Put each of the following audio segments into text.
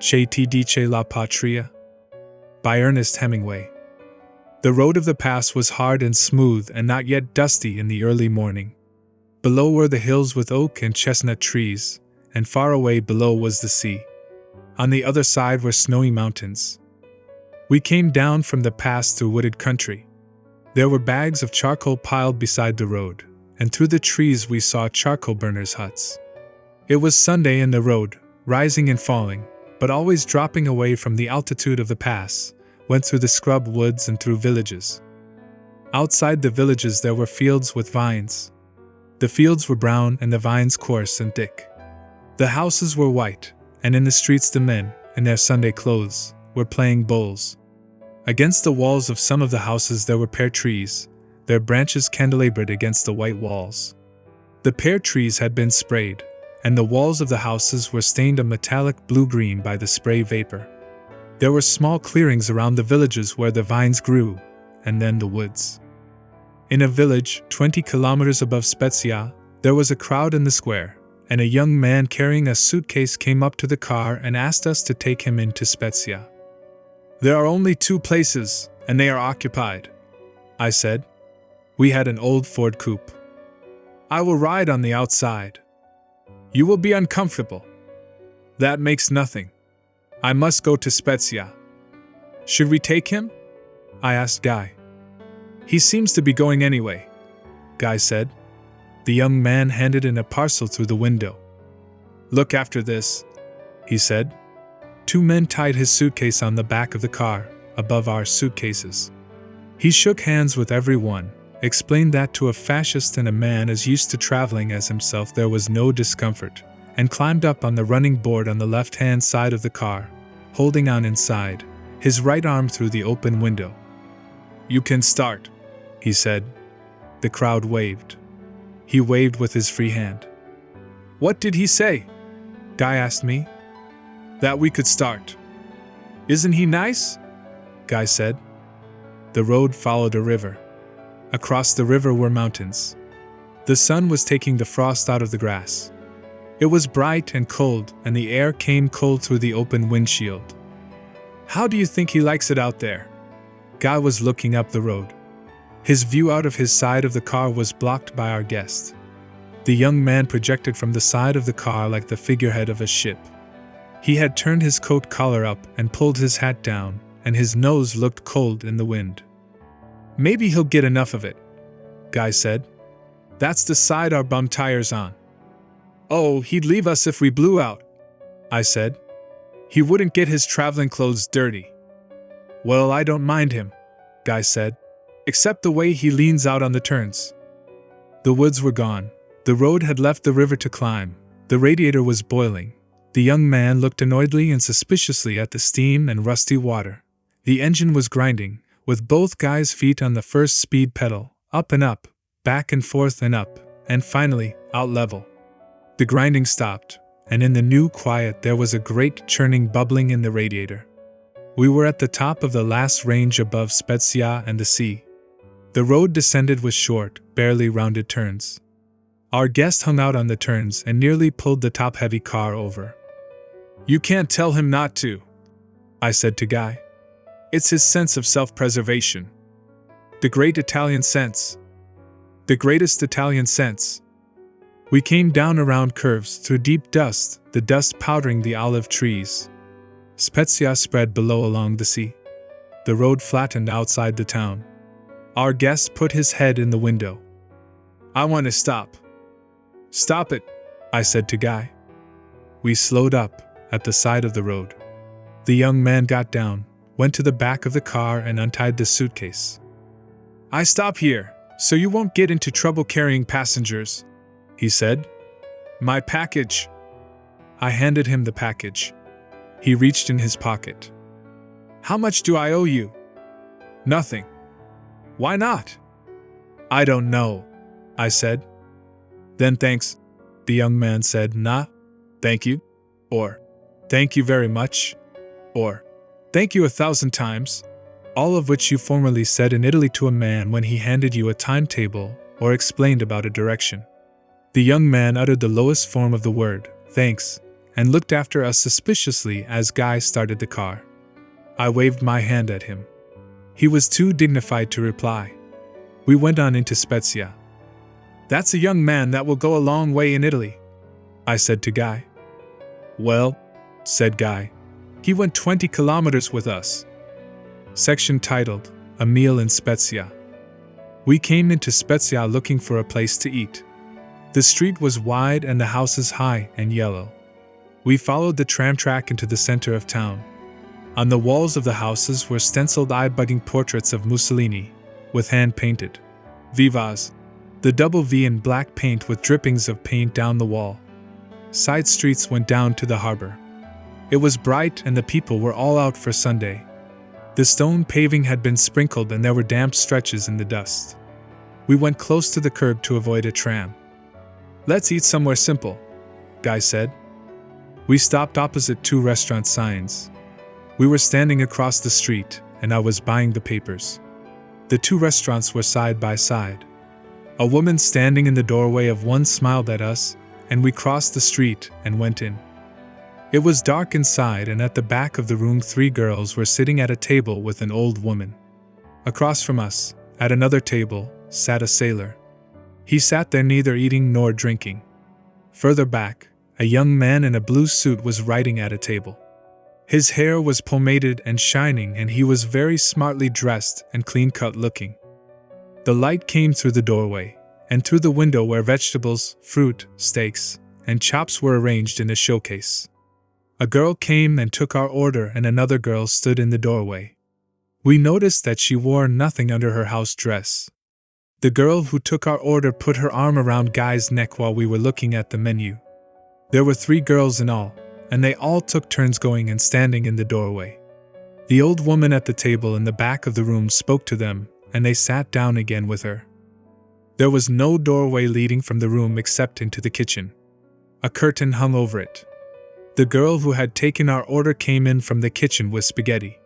Ti Dice La Patria by Ernest Hemingway. The road of the pass was hard and smooth and not yet dusty in the early morning. Below were the hills with oak and chestnut trees, and far away below was the sea. On the other side were snowy mountains. We came down from the pass through wooded country. There were bags of charcoal piled beside the road, and through the trees we saw charcoal burners' huts. It was Sunday and the road, rising and falling, but always dropping away from the altitude of the pass, went through the scrub woods and through villages. Outside the villages there were fields with vines. The fields were brown and the vines coarse and thick. The houses were white, and in the streets the men, in their Sunday clothes, were playing bowls. Against the walls of some of the houses there were pear trees, their branches candelabred against the white walls. The pear trees had been sprayed, and the walls of the houses were stained a metallic blue-green by the spray vapor. There were small clearings around the villages where the vines grew, and then the woods. In a village 20 kilometers above Spezia, there was a crowd in the square, and a young man carrying a suitcase came up to the car and asked us to take him into Spezia. "There are only 2 places, and they are occupied," I said. We had an old Ford coupe. "I will ride on the outside." "You will be uncomfortable." "That makes nothing. I must go to Spezia." "Should we take him?" I asked Guy. "He seems to be going anyway," Guy said. The young man handed in a parcel through the window. "Look after this," he said. 2 men tied his suitcase on the back of the car, above our suitcases. He shook hands with everyone, explained that to a fascist and a man as used to traveling as himself there was no discomfort, and climbed up on the running board on the left-hand side of the car, holding on inside, his right arm through the open window. "You can start," he said. The crowd waved. He waved with his free hand. "What did he say?" Guy asked me. "That we could start." "Isn't he nice?" Guy said. The road followed a river. Across the river were mountains. The sun was taking the frost out of the grass. It was bright and cold, and the air came cold through the open windshield. "How do you think he likes it out there?" Guy was looking up the road. His view out of his side of the car was blocked by our guest. The young man projected from the side of the car like the figurehead of a ship. He had turned his coat collar up and pulled his hat down, and his nose looked cold in the wind. "Maybe he'll get enough of it," Guy said. "That's the side our bum tire's on." "Oh, he'd leave us if we blew out," I said. "He wouldn't get his traveling clothes dirty." "Well, I don't mind him," Guy said, "except the way he leans out on the turns." The woods were gone. The road had left the river to climb. The radiator was boiling. The young man looked annoyedly and suspiciously at the steam and rusty water. The engine was grinding, with both Guy's feet on the first speed pedal, up and up, back and forth and up, and finally, out level. The grinding stopped, and in the new quiet there was a great churning bubbling in the radiator. We were at the top of the last range above Spezia and the sea. The road descended with short, barely rounded turns. Our guest hung out on the turns and nearly pulled the top-heavy car over. "You can't tell him not to," I said to Guy. "It's his sense of self-preservation. The great Italian sense. The greatest Italian sense." We came down around curves through deep dust, the dust powdering the olive trees. Spezia spread below along the sea. The road flattened outside the town. Our guest put his head in the window. "I want to stop." "Stop it," I said to Guy. We slowed up, at the side of the road. The young man got down, went to the back of the car and untied the suitcase. "I stop here, so you won't get into trouble carrying passengers," he said. "My package." I handed him the package. He reached in his pocket. "How much do I owe you?" "Nothing." "Why not?" "I don't know," I said. "Then thanks," the young man said. "Nah, thank you," or "Thank you very much," or "Thank you 1,000 times," all of which you formerly said in Italy to a man when he handed you a timetable or explained about a direction. The young man uttered the lowest form of the word, thanks, and looked after us suspiciously as Guy started the car. I waved my hand at him. He was too dignified to reply. We went on into Spezia. "That's a young man that will go a long way in Italy," I said to Guy. "Well," said Guy, "he went 20 kilometers with us." Section titled, A Meal in Spezia. We came into Spezia looking for a place to eat. The street was wide and the houses high and yellow. We followed the tram track into the center of town. On the walls of the houses were stenciled eye-bugging portraits of Mussolini, with hand-painted vivas, the double V in black paint with drippings of paint down the wall. Side streets went down to the harbor. It was bright and the people were all out for Sunday. The stone paving had been sprinkled and there were damp stretches in the dust. We went close to the curb to avoid a tram. "Let's eat somewhere simple," Guy said. We stopped opposite 2 restaurant signs. We were standing across the street, and I was buying the papers. The 2 restaurants were side by side. A woman standing in the doorway of one smiled at us, and we crossed the street and went in. It was dark inside, and at the back of the room 3 girls were sitting at a table with an old woman. Across from us, at another table, sat a sailor. He sat there neither eating nor drinking. Further back, a young man in a blue suit was writing at a table. His hair was pomaded and shining, and he was very smartly dressed and clean-cut looking. The light came through the doorway, and through the window where vegetables, fruit, steaks, and chops were arranged in a showcase. A girl came and took our order, and another girl stood in the doorway. We noticed that she wore nothing under her house dress. The girl who took our order put her arm around Guy's neck while we were looking at the menu. There were 3 girls in all, and they all took turns going and standing in the doorway. The old woman at the table in the back of the room spoke to them, and they sat down again with her. There was no doorway leading from the room except into the kitchen. A curtain hung over it. The girl who had taken our order came in from the kitchen with spaghetti.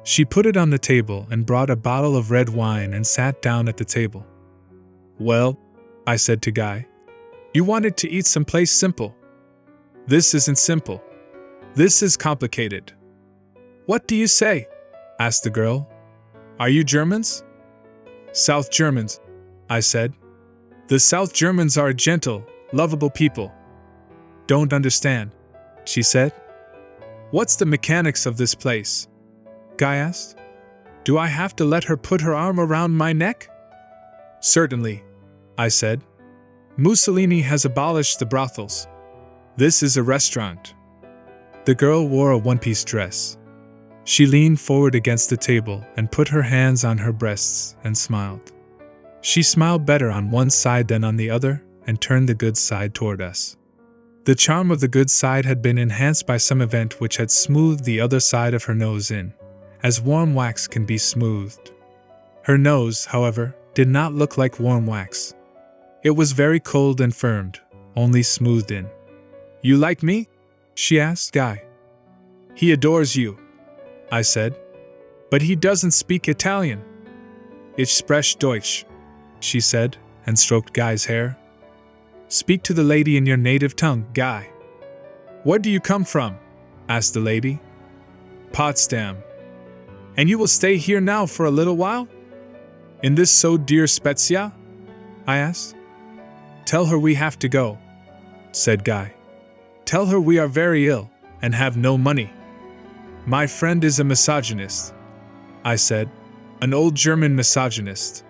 She put it on the table and brought a bottle of red wine and sat down at the table. "Well," I said to Guy, "you wanted to eat someplace simple. This isn't simple. This is complicated." "What do you say?" asked the girl. "Are you Germans?" "South Germans," I said. "The South Germans are gentle, lovable people." "Don't understand," she said. "What's the mechanics of this place?" Guy asked. "Do I have to let her put her arm around my neck?" "Certainly," I said. "Mussolini has abolished the brothels. This is a restaurant." The girl wore a one-piece dress. She leaned forward against the table and put her hands on her breasts and smiled. She smiled better on one side than on the other and turned the good side toward us. The charm of the good side had been enhanced by some event which had smoothed the other side of her nose in, as warm wax can be smoothed. Her nose, however, did not look like warm wax. It was very cold and firmed, only smoothed in. "You like me?" she asked Guy. "He adores you," I said. "But he doesn't speak Italian." "Ich spreche Deutsch," she said, and stroked Guy's hair. "Speak to the lady in your native tongue, Guy." "Where do you come from?" asked the lady. "Potsdam." "And you will stay here now for a little while? In this so dear Spezia?" I asked. "Tell her we have to go," said Guy. "Tell her we are very ill and have no money." "My friend is a misogynist," I said, "an old German misogynist.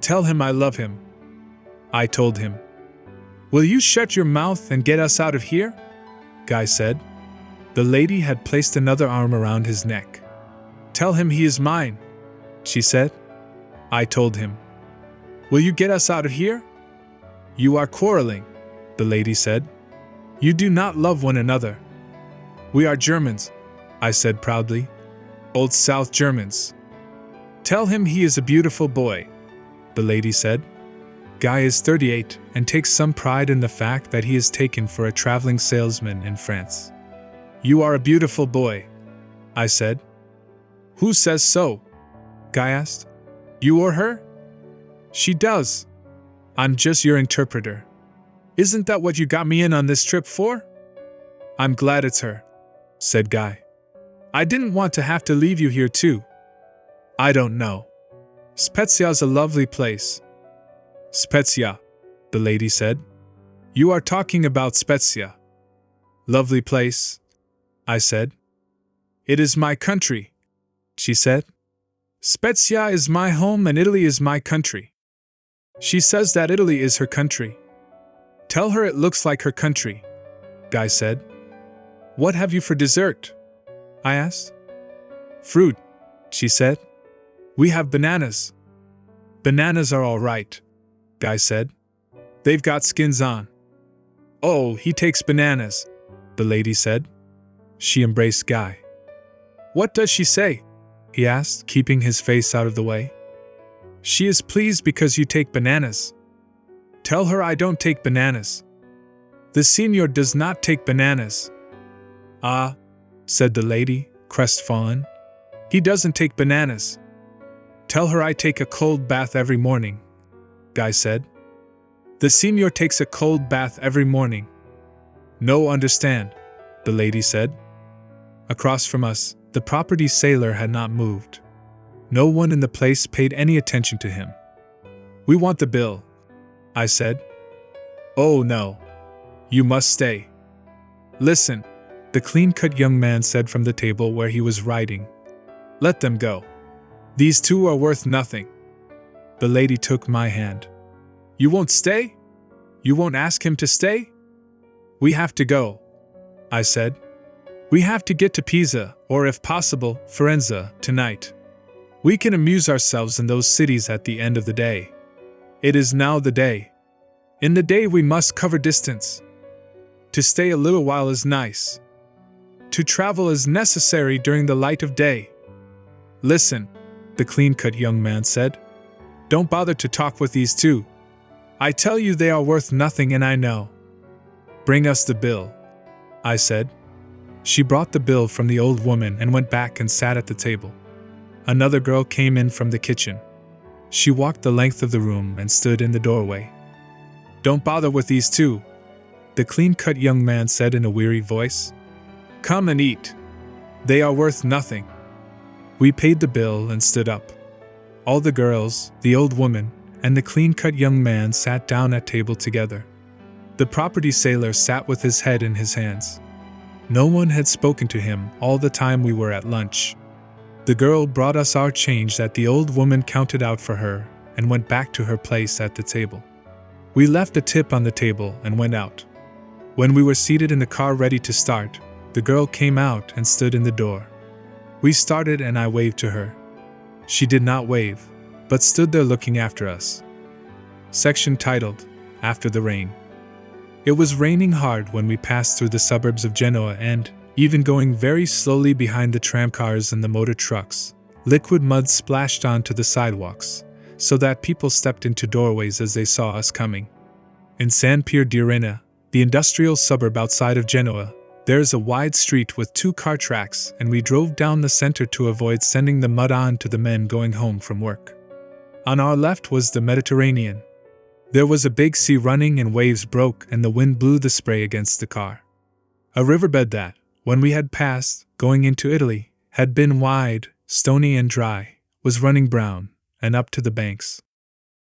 Tell him I love him." I told him. "Will you shut your mouth and get us out of here?" Guy said. The lady had placed another arm around his neck. "Tell him he is mine," she said. I told him. "Will you get us out of here?" "You are quarreling," the lady said. "You do not love one another." "We are Germans," I said proudly. "Old South Germans." "Tell him he is a beautiful boy," the lady said. Guy is 38 and takes some pride in the fact that he is taken for a traveling salesman in France. "You are a beautiful boy," I said. "Who says so?" Guy asked. "You or her?" "She does. I'm just your interpreter. Isn't that what you got me in on this trip for?" I'm glad it's her, said Guy. I didn't want to have to leave you here too. I don't know. Spezia's a lovely place. Spezia, the lady said. You are talking about Spezia. Lovely place, I said. It is my country, she said. Spezia is my home and Italy is my country. She says that Italy is her country. Tell her it looks like her country, Guy said. What have you for dessert? I asked. Fruit, she said. We have bananas. Bananas are all right, Guy said. They've got skins on. Oh, he takes bananas, the lady said. She embraced Guy. What does she say? He asked, keeping his face out of the way. She is pleased because you take bananas. Tell her I don't take bananas. The signor does not take bananas. Ah, said the lady, crestfallen. He doesn't take bananas. Tell her I take a cold bath every morning, Guy said. The signor takes a cold bath every morning. No, understand, the lady said. Across from us, the property sailor had not moved. No one in the place paid any attention to him. We want the bill, I said. Oh no. You must stay. Listen, the clean-cut young man said from the table where he was writing. Let them go. These two are worth nothing. The lady took my hand. You won't stay? You won't ask him to stay? We have to go, I said. We have to get to Pisa, or if possible, Firenze, tonight. We can amuse ourselves in those cities at the end of the day. It is now the day. In the day we must cover distance. To stay a little while is nice. To travel is necessary during the light of day. Listen, the clean-cut young man said. Don't bother to talk with these two. I tell you they are worth nothing and I know. Bring us the bill, I said. She brought the bill from the old woman and went back and sat at the table. Another girl came in from the kitchen. She walked the length of the room and stood in the doorway. Don't bother with these two, the clean-cut young man said in a weary voice. Come and eat. They are worth nothing. We paid the bill and stood up. All the girls, the old woman, and the clean-cut young man sat down at table together. The property sailor sat with his head in his hands. No one had spoken to him all the time we were at lunch. The girl brought us our change that the old woman counted out for her and went back to her place at the table. We left a tip on the table and went out. When we were seated in the car ready to start, the girl came out and stood in the door. We started and I waved to her. She did not wave, but stood there looking after us. Section titled, After the Rain. It was raining hard when we passed through the suburbs of Genoa and, even going very slowly behind the tramcars and the motor trucks, liquid mud splashed onto the sidewalks, so that people stepped into doorways as they saw us coming. In San Pier di Rena, the industrial suburb outside of Genoa, there is a wide street with 2 car tracks and we drove down the center to avoid sending the mud on to the men going home from work. On our left was the Mediterranean. There was a big sea running and waves broke and the wind blew the spray against the car. A riverbed that, when we had passed, going into Italy, had been wide, stony and dry, was running brown, and up to the banks.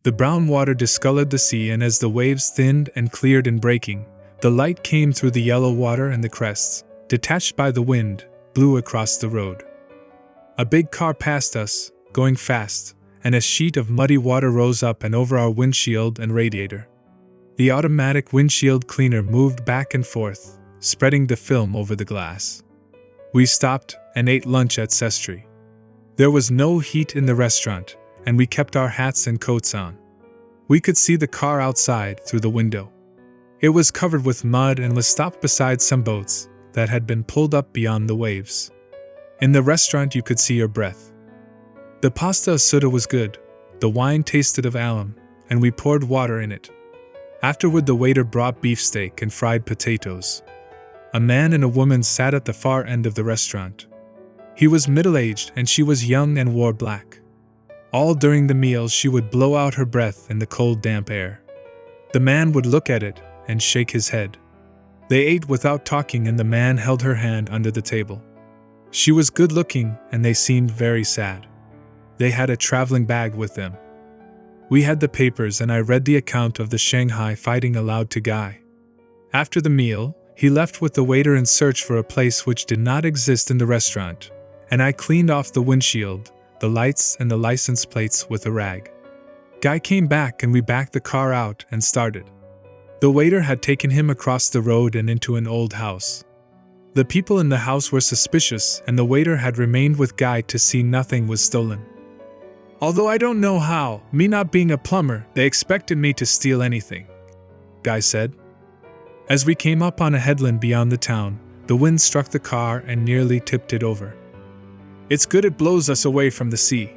The brown water discolored the sea and as the waves thinned and cleared in breaking, the light came through the yellow water and the crests, detached by the wind, blew across the road. A big car passed us, going fast, and a sheet of muddy water rose up and over our windshield and radiator. The automatic windshield cleaner moved back and forth, spreading the film over the glass. We stopped and ate lunch at Sestri. There was no heat in the restaurant, and we kept our hats and coats on. We could see the car outside through the window. It was covered with mud and was stopped beside some boats that had been pulled up beyond the waves. In the restaurant you could see your breath. The pasta asciutta was good, the wine tasted of alum, and we poured water in it. Afterward the waiter brought beefsteak and fried potatoes. A man and a woman sat at the far end of the restaurant. He was middle-aged and she was young and wore black. All during the meal she would blow out her breath in the cold damp air. The man would look at it and shake his head. They ate without talking, and the man held her hand under the table. She was good-looking, and they seemed very sad. They had a traveling bag with them. We had the papers, and I read the account of the Shanghai fighting aloud to Guy. After the meal, he left with the waiter in search for a place which did not exist in the restaurant, and I cleaned off the windshield, the lights, and the license plates with a rag. Guy came back, and we backed the car out and started. The waiter had taken him across the road and into an old house. The people in the house were suspicious, and the waiter had remained with Guy to see nothing was stolen. Although I don't know how, me not being a plumber, they expected me to steal anything, Guy said. As we came up on a headland beyond the town, the wind struck the car and nearly tipped it over. It's good it blows us away from the sea,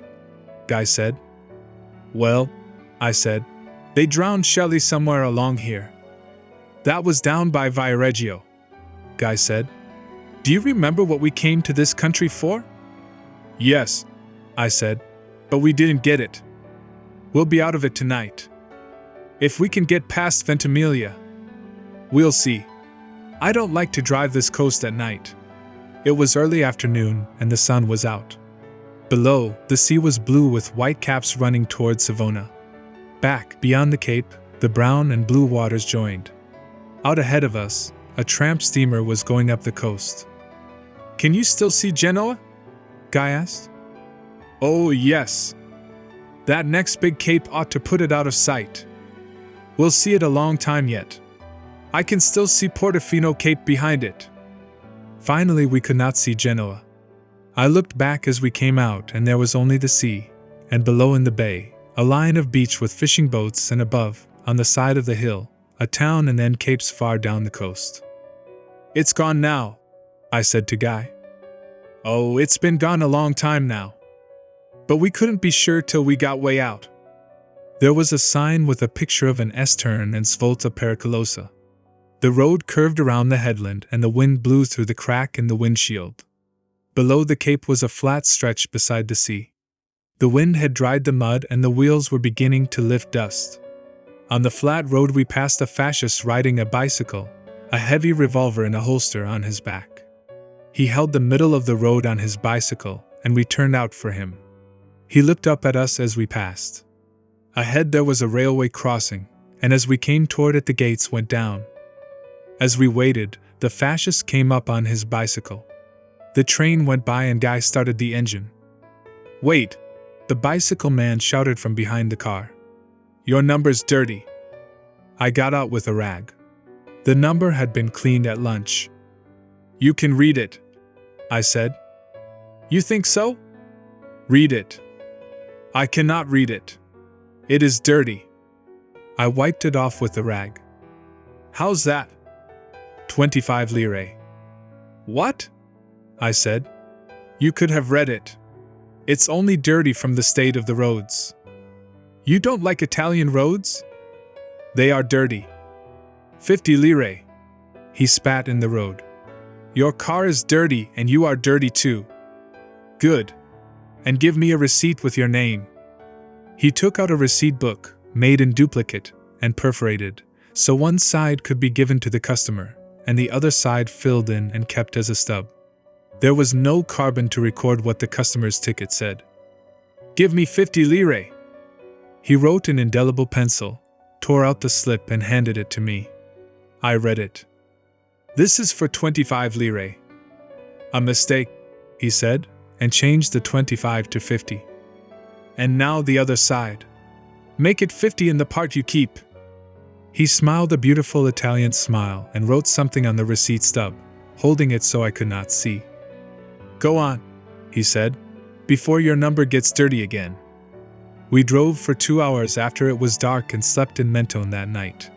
Guy said. Well, I said, they drowned Shelley somewhere along here. That was down by Viareggio, Guy said. Do you remember what we came to this country for? Yes, I said, but we didn't get it. We'll be out of it tonight. If we can get past Ventimiglia, we'll see. I don't like to drive this coast at night. It was early afternoon and the sun was out. Below, the sea was blue with white caps running towards Savona. Back, beyond the cape, the brown and blue waters joined. Out ahead of us, a tramp steamer was going up the coast. Can you still see Genoa? Guy asked. Oh, yes. That next big cape ought to put it out of sight. We'll see it a long time yet. I can still see Portofino Cape behind it. Finally, we could not see Genoa. I looked back as we came out, and there was only the sea, and below in the bay, a line of beach with fishing boats, and above, on the side of the hill, a town and then capes far down the coast. It's gone now, I said to Guy. Oh, it's been gone a long time now. But we couldn't be sure till we got way out. There was a sign with a picture of an S-turn and Svolta Pericolosa. The road curved around the headland, and the wind blew through the crack in the windshield. Below the cape was a flat stretch beside the sea. The wind had dried the mud, and the wheels were beginning to lift dust. On the flat road we passed a fascist riding a bicycle, a heavy revolver in a holster on his back. He held the middle of the road on his bicycle, and we turned out for him. He looked up at us as we passed. Ahead there was a railway crossing, and as we came toward it the gates went down. As we waited, the fascist came up on his bicycle. The train went by and Guy started the engine. Wait! The bicycle man shouted from behind the car. Your number's dirty. I got out with a rag. The number had been cleaned at lunch. You can read it, I said. You think so? Read it. I cannot read it. It is dirty. I wiped it off with the rag. How's that? 25 lire. What? I said. You could have read it. It's only dirty from the state of the roads. You don't like Italian roads? They are dirty. 50 lire. He spat in the road. Your car is dirty and you are dirty too. Good. And give me a receipt with your name. He took out a receipt book, made in duplicate, and perforated, so one side could be given to the customer, and the other side filled in and kept as a stub. There was no carbon to record what the customer's ticket said. Give me 50 lire. He wrote in indelible pencil, tore out the slip and handed it to me. I read it. This is for 25 lire. A mistake, he said, and changed the 25 to 50. And now the other side. Make it 50 in the part you keep. He smiled a beautiful Italian smile and wrote something on the receipt stub, holding it so I could not see. Go on, he said, before your number gets dirty again. We drove for 2 hours after it was dark and slept in Mentone that night.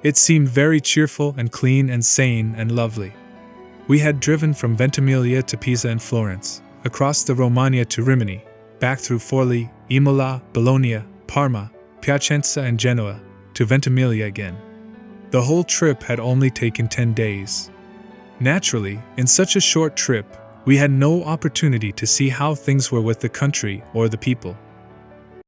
It seemed very cheerful and clean and sane and lovely. We had driven from Ventimiglia to Pisa and Florence, across the Romagna to Rimini, back through Forli, Imola, Bologna, Parma, Piacenza and Genoa, to Ventimiglia again. The whole trip had only taken 10 days. Naturally, in such a short trip, we had no opportunity to see how things were with the country or the people.